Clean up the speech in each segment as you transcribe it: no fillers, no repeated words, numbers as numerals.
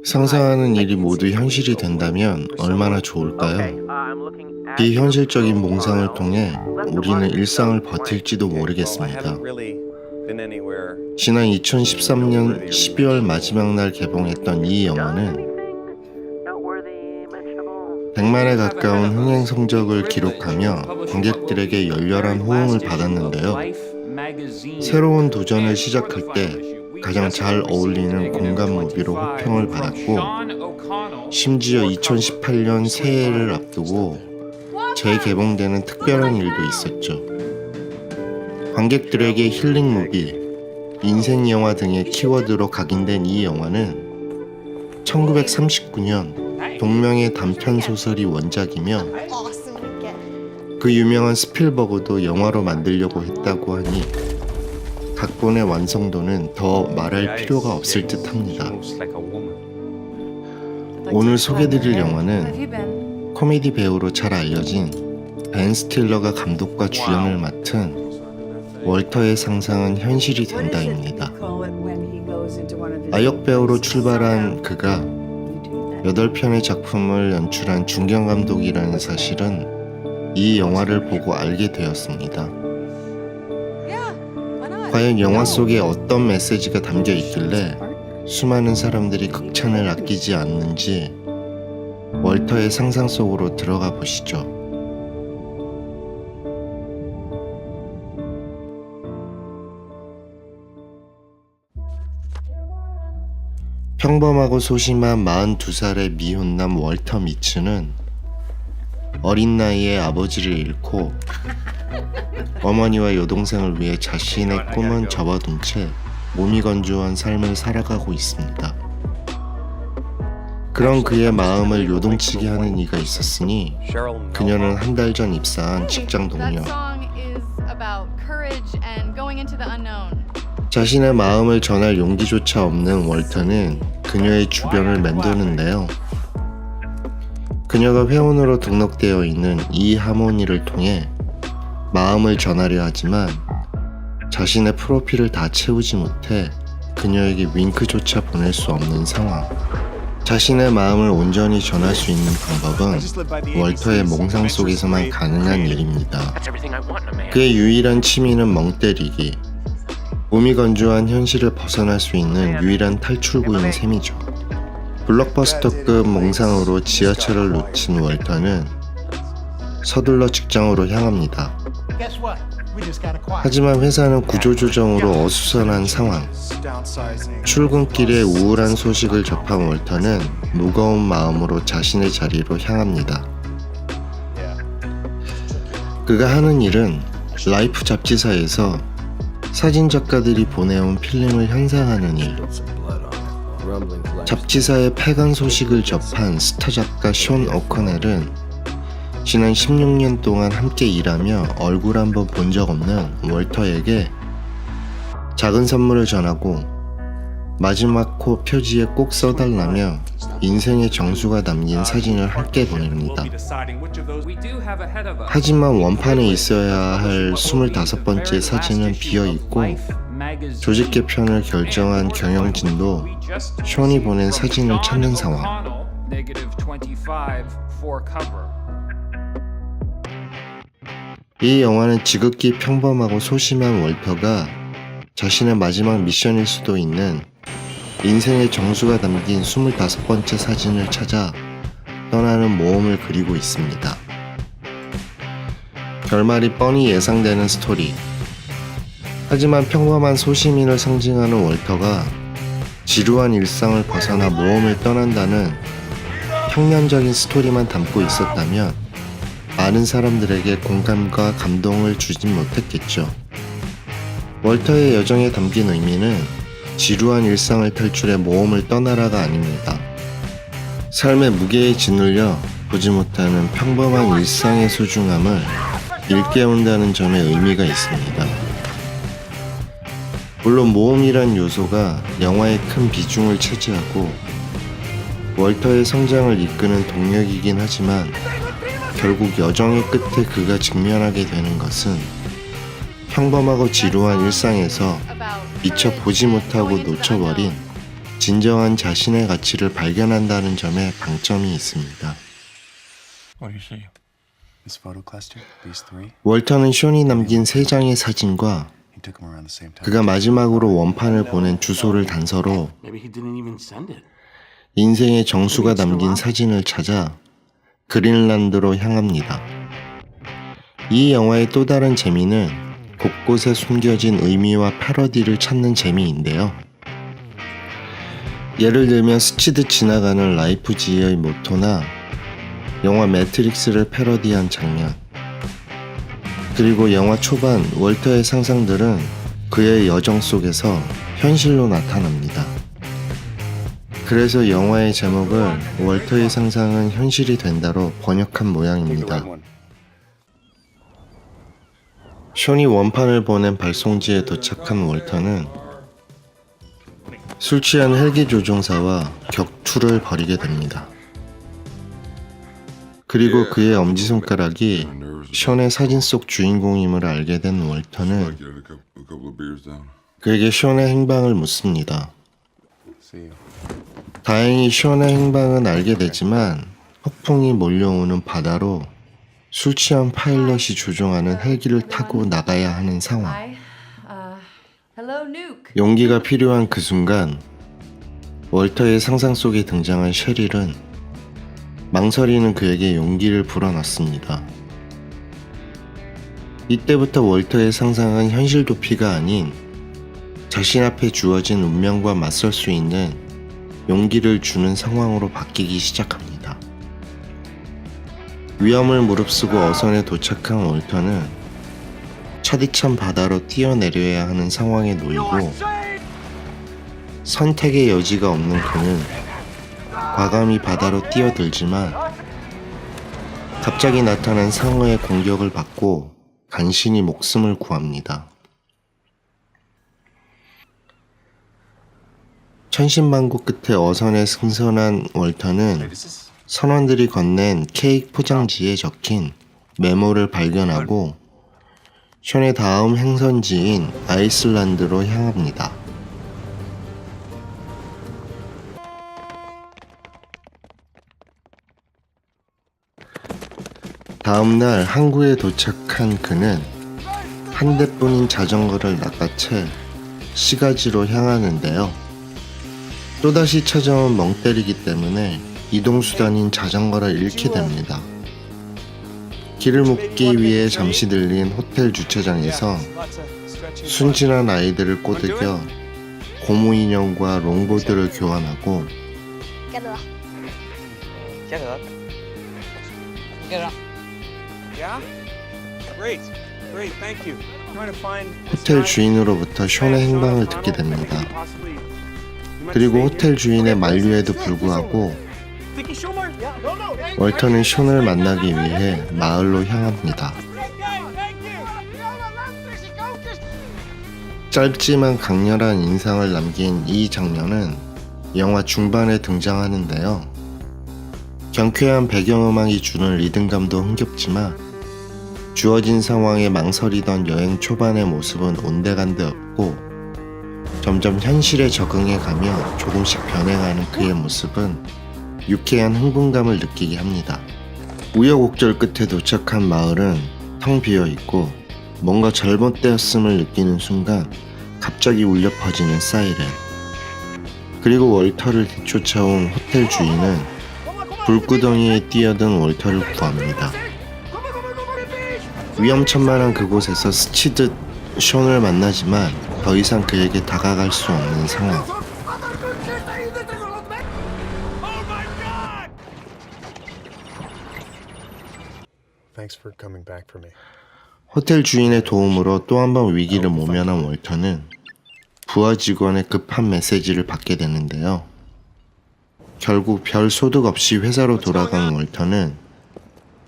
상상하는 일이 모두 현실이 된다면 얼마나 좋을까요? 비현실적인 몽상을 통해 우리는 일상을 버틸지도 모르겠습니다. 지난 2013년 12월 마지막 날 개봉했던 이 영화는 100만에 가까운 흥행 성적을 기록하며 관객들에게 열렬한 호응을 받았는데요. 새로운 도전을 시작할 때 가장 잘 어울리는 공감 무비로 호평을 받았고, 심지어 2018년 새해를 앞두고 재개봉되는 특별한 일도 있었죠. 관객들에게 힐링 무비, 인생 영화 등의 키워드로 각인된 이 영화는 1939년 동명의 단편 소설이 원작이며 그 유명한 스필버그도 영화로 만들려고 했다고 하니 각본의 완성도는 더 말할 필요가 없을 듯합니다. 오늘 소개드릴 영화는 코미디 배우로 잘 알려진 벤 스틸러가 감독과 주연을 맡은 월터의 상상은 현실이 된다입니다. 아역 배우로 출발한 그가 8편의 작품을 연출한 중견 감독이라는 사실은 이 영화를 보고 알게 되었습니다. 과연 영화 속에 어떤 메시지가 담겨 있길래 수많은 사람들이 극찬을 아끼지 않는지 월터의 상상 속으로 들어가 보시죠. 평범하고 소심한 42살의 미혼남 월터 미츠는 어린 나이에 아버지를 잃고 어머니와 여동생을 위해 자신의 꿈은 접어둔 채 몸이 건조한 삶을 살아가고 있습니다. 그런 그의 마음을 요동치게 하는 이가 있었으니 그녀는 한 달 전 입사한 직장 동료. 자신의 마음을 전할 용기조차 없는 월터는 그녀의 주변을 맴도는데요. 그녀가 회원으로 등록되어 있는 이 하모니를 통해 마음을 전하려 하지만 자신의 프로필을 다 채우지 못해 그녀에게 윙크조차 보낼 수 없는 상황. 자신의 마음을 온전히 전할 수 있는 방법은 월터의 몽상 속에서만 가능한 일입니다. 그의 유일한 취미는 멍 때리기. 몸이 건조한 현실을 벗어날 수 있는 유일한 탈출구인 셈이죠. 블록버스터급 몽상으로 지하철을 놓친 월터는 서둘러 직장으로 향합니다. 하지만 회사는 구조조정으로 어수선한 상황. 출근길에 우울한 소식을 접한 월터는 무거운 마음으로 자신의 자리로 향합니다. 그가 하는 일은 라이프 잡지사에서 사진작가들이 보내온 필름을 현상하는 일. 잡지사의 폐간 소식을 접한 스타 작가 숀 오커넬은 지난 16년 동안 함께 일하며 얼굴 한번 본 적 없는 월터에게 작은 선물을 전하고 마지막 코 표지에 꼭 써달라며 인생의 정수가 담긴 사진을 함께 보냅니다. 하지만 원판에 있어야 할 25번째 사진은 비어있고 조직 개편을 결정한 경영진도 숀이 보낸 사진을 찾는 상황. 이 영화는 지극히 평범하고 소심한 월터가 자신의 마지막 미션일 수도 있는 인생의 정수가 담긴 25번째 사진을 찾아 떠나는 모험을 그리고 있습니다. 결말이 뻔히 예상되는 스토리. 하지만 평범한 소시민을 상징하는 월터가 지루한 일상을 벗어나 모험을 떠난다는 평면적인 스토리만 담고 있었다면 많은 사람들에게 공감과 감동을 주진 못했겠죠. 월터의 여정에 담긴 의미는 지루한 일상을 탈출해 모험을 떠나라가 아닙니다. 삶의 무게에 짓눌려 보지 못하는 평범한 일상의 소중함을 일깨운다는 점에 의미가 있습니다. 물론 모험이란 요소가 영화의 큰 비중을 차지하고 월터의 성장을 이끄는 동력이긴 하지만 결국 여정의 끝에 그가 직면하게 되는 것은 평범하고 지루한 일상에서 미처 보지 못하고 놓쳐버린 진정한 자신의 가치를 발견한다는 점에 방점이 있습니다. What do you see? This photo cluster, these three, 월터는 션이 남긴 3장의 사진과 he took them around the same time. 그가 마지막으로 원판을 보낸 주소를 단서로 Maybe he didn't even send it. 인생의 정수가 남긴 사진을 찾아 그린란드로 향합니다. 이 영화의 또 다른 재미는 곳곳에 숨겨진 의미와 패러디를 찾는 재미인데요. 예를 들면 스치듯 지나가는 라이프 G의 모토나 영화 매트릭스를 패러디한 장면, 그리고 영화 초반 월터의 상상들은 그의 여정 속에서 현실로 나타납니다. 그래서 영화의 제목을 월터의 상상은 현실이 된다로 번역한 모양입니다. 션이 원판을 보낸 발송지에 도착한 월터는 술 취한 헬기 조종사와 격투를 벌이게 됩니다. 그리고 그의 엄지손가락이 션의 사진 속 주인공임을 알게 된 월터는 그에게 션의 행방을 묻습니다. See you. 다행히 션의 행방은 알게 되지만 폭풍이 몰려오는 바다로 술 취한 파일럿이 조종하는 헬기를 타고 나가야 하는 상황. Hi. Hello, Nuke. 용기가 필요한 그 순간 월터의 상상 속에 등장한 셰릴은 망설이는 그에게 용기를 불어넣습니다. 이때부터 월터의 상상은 현실 도피가 아닌 자신 앞에 주어진 운명과 맞설 수 있는 용기를 주는 상황으로 바뀌기 시작합니다. 위험을 무릅쓰고 어선에 도착한 월터는 차디찬 바다로 뛰어내려야 하는 상황에 놓이고 선택의 여지가 없는 그는 과감히 바다로 뛰어들지만 갑자기 나타난 상어의 공격을 받고 간신히 목숨을 구합니다. 천신만고 끝에 어선에 승선한 월터는 선원들이 건넨 케이크 포장지에 적힌 메모를 발견하고 션의 다음 행선지인 아이슬란드로 향합니다. 다음날 항구에 도착한 그는 한 대뿐인 자전거를 낚아채 시가지로 향하는데요. 또다시 찾아온 멍때리기 때문에 이동수단인 자전거를 잃게 됩니다. 길을 묻기 위해 잠시 들린 호텔 주차장에서 순진한 아이들을 꼬드겨 고무인형과 롱보드를 교환하고 Cái được Chắc được Cái được Yeah? Great. Great, thank you. Trying to find 호텔 주인으로부터 션의 행방을 듣게 됩니다. 그리고 호텔 주인의 만류에도 불구하고 월터는 션을 만나기 위해 마을로 향합니다. 짧지만 강렬한 인상을 남긴 이 장면은 영화 중반에 등장하는데요. 경쾌한 배경음악이 주는 리듬감도 흥겹지만 주어진 상황에 망설이던 여행 초반의 모습은 온데간데 없고 점점 현실에 적응해 가며 조금씩 변해가는 그의 모습은 유쾌한 흥분감을 느끼게 합니다. 우여곡절 끝에 도착한 마을은 텅 비어있고 뭔가 잘못되었음을 느끼는 순간 갑자기 울려 퍼지는 사이렌, 그리고 월터를 뒤쫓아온 호텔 주인은 불구덩이에 뛰어든 월터를 구합니다. 위험천만한 그곳에서 스치듯 션을 만나지만 더 이상 그에게 다가갈 수 없는 상황. Thanks for coming back for me. 호텔 주인의 도움으로 또 한 번 위기를 모면한 월터는 부하 직원의 급한 메시지를 받게 되는데요. 결국 별 소득 없이 회사로 돌아간 월터는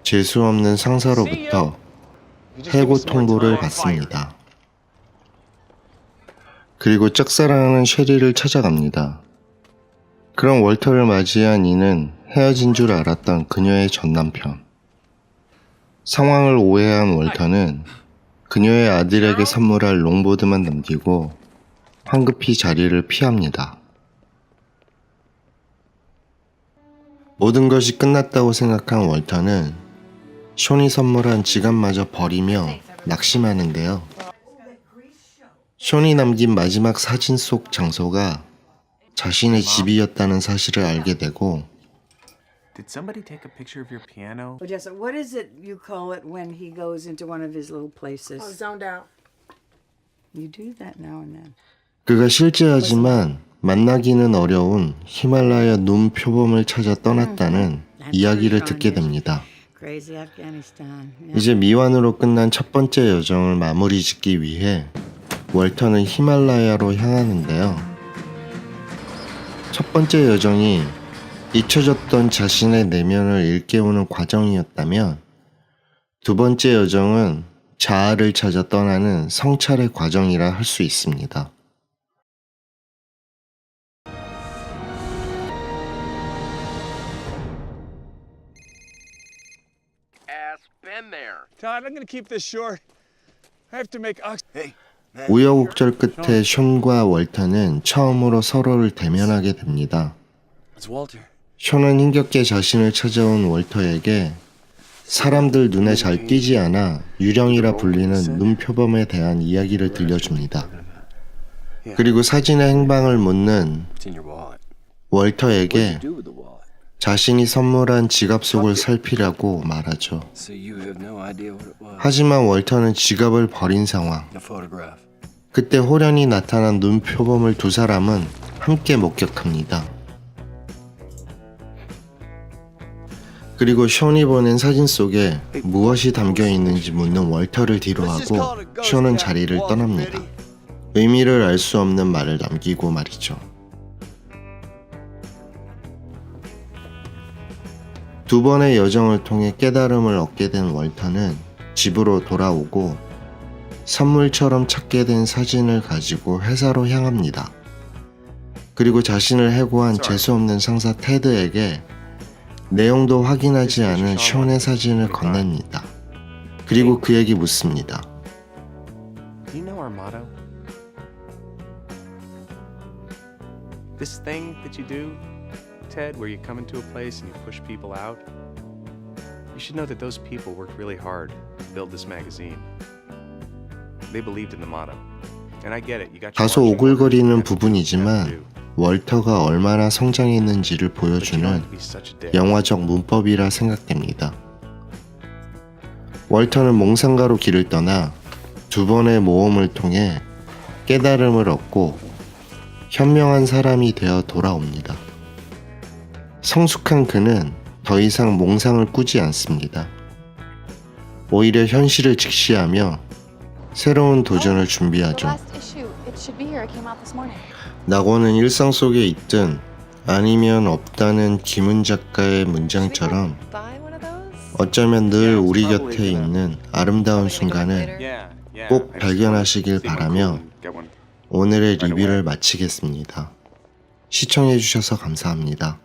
재수 없는 상사로부터 해고 통보를 받습니다. 그리고 짝사랑하는 셰리를 찾아갑니다. 그런 월터를 맞이한 이는 헤어진 줄 알았던 그녀의 전남편. 상황을 오해한 월터는 그녀의 아들에게 선물할 롱보드만 남기고 황급히 자리를 피합니다. 모든 것이 끝났다고 생각한 월터는 숀이 선물한 지갑마저 버리며 낙심하는데요. 숀이 남긴 마지막 사진 속 장소가 자신의 집이었다는 사실을 알게 되고 Did somebody take a picture of your piano? Odessa, what is it you call it when he goes into one of his little places? Zoned out. You do that now and then. 그가 실제하지만 만나기는 어려운 히말라야 눈 표범을 찾아 떠났다는 이야기를 듣게 됩니다. Crazy Afghanistan. Yeah. 이제 미완으로 끝난 첫 번째 여정을 마무리 짓기 위해 월터는 히말라야로 향하는데요. 첫 번째 여정이 잊혀졌던 자신의 내면을 일깨우는 과정이었다면 두 번째 여정은 자아를 찾아 떠나는 성찰의 과정이라 할 수 있습니다. Todd, I'm gonna keep this short. I have to make ox. Hey, man. 우여곡절 끝에 숀과 월터는 처음으로 서로를 대면하게 됩니다. It's Walter. 숀은 힘겹게 자신을 찾아온 월터에게 사람들 눈에 잘 띄지 않아 유령이라 불리는 눈 표범에 대한 이야기를 들려줍니다. 그리고 사진의 행방을 묻는 It's in your wallet. 월터에게 Do with the wallet. 자신이 선물한 지갑 속을 살피라고 말하죠. So you have no idea what it was. 하지만 월터는 지갑을 버린 상황. A photograph. 그때 호련히 나타난 눈 표범을 두 사람은 함께 목격합니다. 그리고 숀이 보낸 사진 속에 무엇이 담겨 있는지 묻는 월터를 뒤로하고 숀은 자리를 떠납니다. 의미를 알 수 없는 말을 남기고 말이죠. 두 번의 여정을 통해 깨달음을 얻게 된 월터는 집으로 돌아오고 선물처럼 찾게 된 사진을 가지고 회사로 향합니다. 그리고 자신을 해고한 재수없는 상사 테드에게 내용도 확인하지 않은 숀의 사진을 건넵니다. 그리고 그에게 묻습니다. Do you know our motto? This thing that you do, Ted, where you come into a place and you push people out. You should know that those people worked really hard to build this magazine. They believed in the motto. And I get it. You got your 다소 marching 오글거리는 orders, you have to do 부분이지만 월터가 얼마나 성장했는지를 But you don't 보여주는 have to be such a dick. 영화적 문법이라 생각됩니다. 월터는 몽상가로 길을 떠나 두 번의 모험을 통해 깨달음을 얻고 현명한 사람이 되어 돌아옵니다. 성숙한 그는 더 이상 몽상을 꾸지 않습니다. 오히려 현실을 직시하며 새로운 도전을 준비하죠. Last issue. It should be here. It came out this morning. 낙원은 일상 속에 있든 아니면 없다는 김은 작가의 문장처럼 Buy one of those? 어쩌면 늘 우리 곁에 있는 아름다운 순간을 Yeah, yeah. 꼭 I just 발견하시길 wanted to see one 바라며 cool and get one. 오늘의 리뷰를 마치겠습니다. 시청해주셔서 감사합니다.